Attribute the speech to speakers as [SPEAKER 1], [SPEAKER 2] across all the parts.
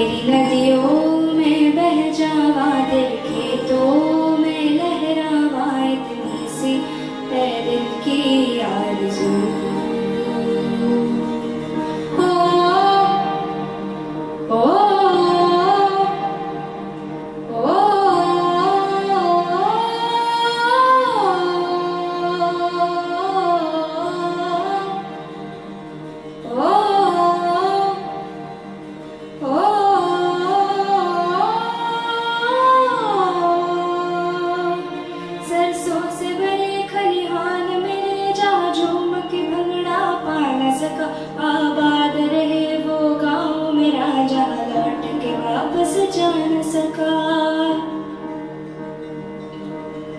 [SPEAKER 1] तेरी नदियों में बह जावा, तेरे खेतों में लहरावा, इतनी सी है दिल की आरज़ू। आबाद रहे वो गाँव मेरा, जहाँ लौट के वापस जा न सका।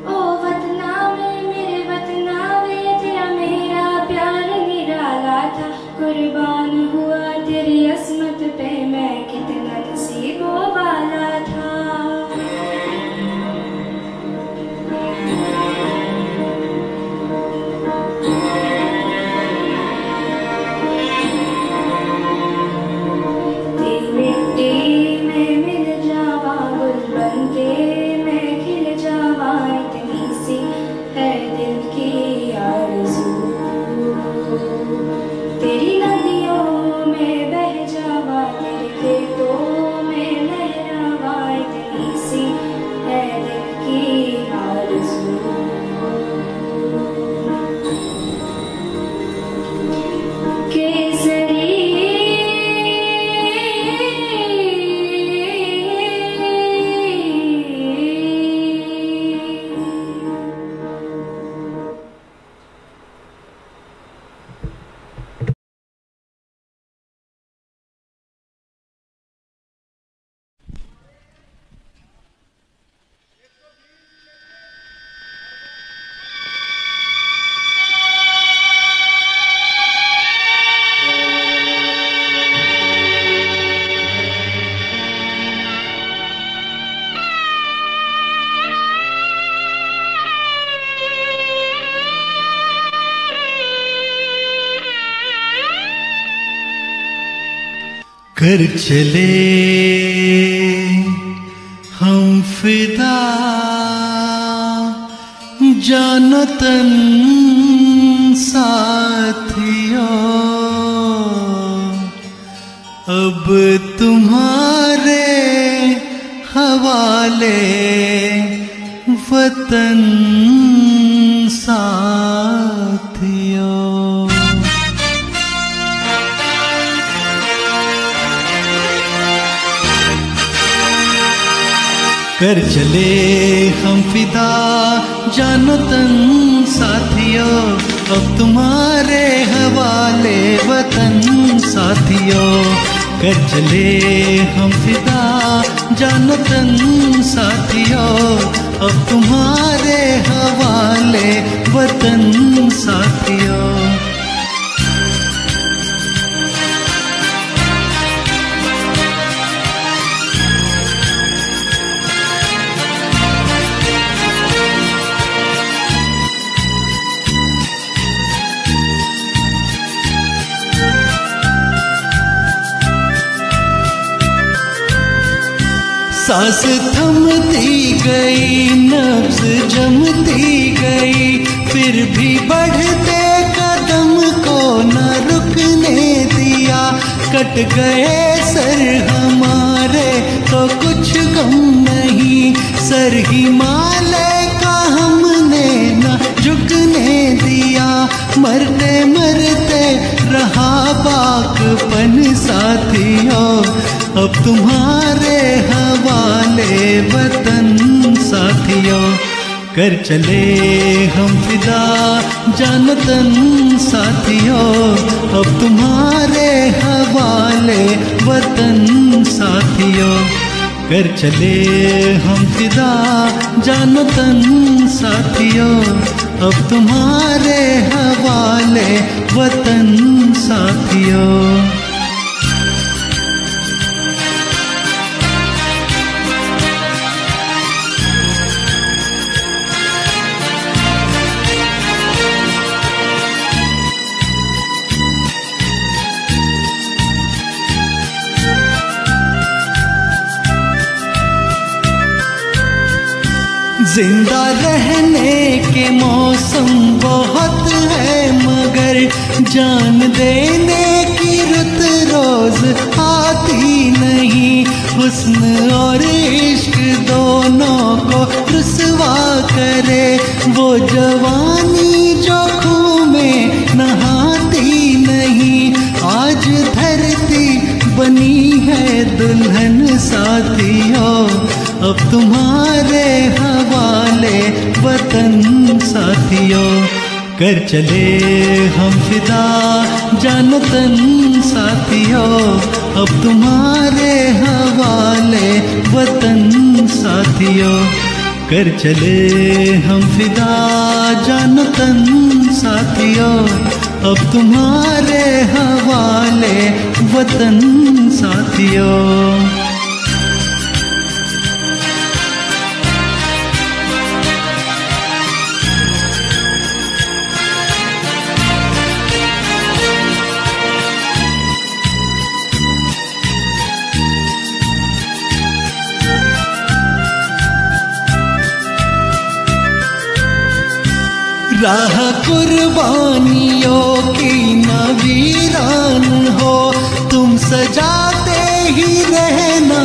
[SPEAKER 1] ओ वतना में मेरे वतना में, तेरा मेरा प्यार निराला था। कुर्बान हुआ तेरी अस्मत पे, मैं कितना नसीबों वाला था। तेरी नदियों में बह जावा, तेरे खेतों में लहरावा, इतनी सी है दिल की आरज़ू। केसरी
[SPEAKER 2] कर चले हम फिदा, जानो तन साथियों, अब तुम्हारे हवाले वतन साथियों। कर चले हम फिदा, जानो तन साथियों, अब तुम्हारे हवाले वतन साथियों। कर चले हम फिदा, जानो तन साथियों, अब तुम्हारे हवाले वतन साथियों। सांस थमती गई, नब्ज़ जमती गई, फिर भी बढ़ते कदम को न रुकने दिया। कट गए सर हमारे तो कुछ गम नहीं, सर हिमालय का हमने न झुकने दिया। मरते मरते रहा बाकपन साथियों, अब तुम्हारे हवाले वतन साथियों। कर चले हम फिदा, जानो तन साथियों, अब तुम्हारे हवाले वतन साथियों। कर चले हम फिदा, जानो तन साथियों, अब तुम्हारे हवाले वतन साथियों। जिंदा रहने के मौसम बहुत है, मगर जान देने की रुत रोज आती नहीं। हुस्न और इश्क दोनों को रुसवा करे, वो जवानी जो खून में नहाती नहीं। आज धरती बनी है दुल्हन साथियों, अब तुम्हारे हवाले वतन साथियों। कर चले हम फिदा जानो तन साथियों, अब तुम्हारे हवाले वतन साथियों। कर चले हम फिदा जानो तन साथियों, अब तुम्हारे हवाले वतन साथियों। राह कुर्बानियों की न वीरान हो, तुम सजाते ही रहना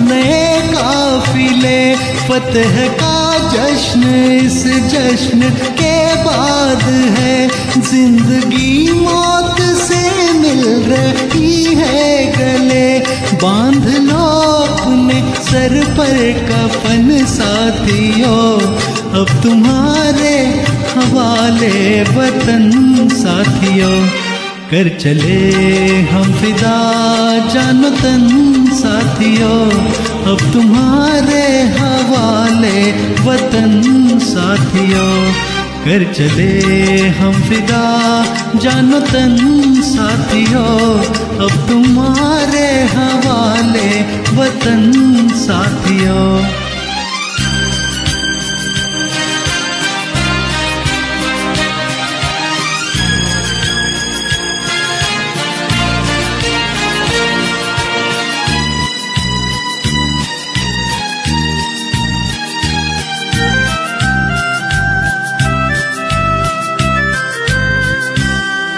[SPEAKER 2] नए काफिले। फतह का जश्न इस जश्न के बाद है, जिंदगी मौत से मिल रही है गले। बांध लो अपने सर पर कफन साथियों, अब तुम्हारे हवाले वतन साथियों। कर चले हम फिदा जानो तन साथियों, अब तुम्हारे हवाले वतन साथियों। कर चले हम फिदा जानो तन साथियों, अब तुम्हारे हवाले वतन साथियों।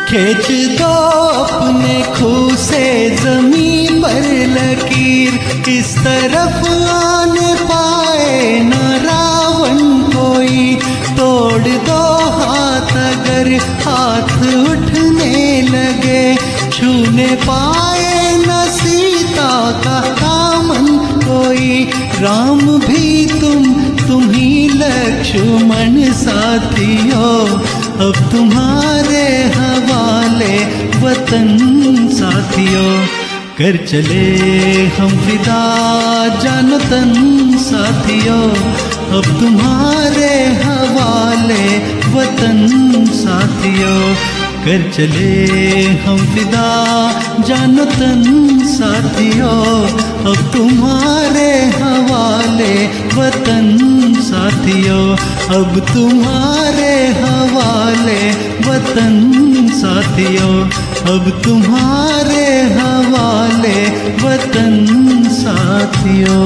[SPEAKER 2] खींच दो अपने खूह से जमीन पर लकीर, इस तरफ आने पाए न रावण कोई। तोड़ दो हाथ अगर हाथ उठने लगे, छूने पाए न सीता का दामन कोई। राम भी तुम ही लक्ष्मण साथियों, अब तुम्हारे हवाले वतन साथियों। कर चले हम फिदा जानो तन साथियों, अब तुम्हारे हवाले वतन साथियों। कर चले हम फिदा जानो तन साथियों, अब तुम्हारे हवाले वतन साथियों। अब तुम्हारे हवाले वतन साथियों, अब तुम्हारे हवाले वतन साथियों।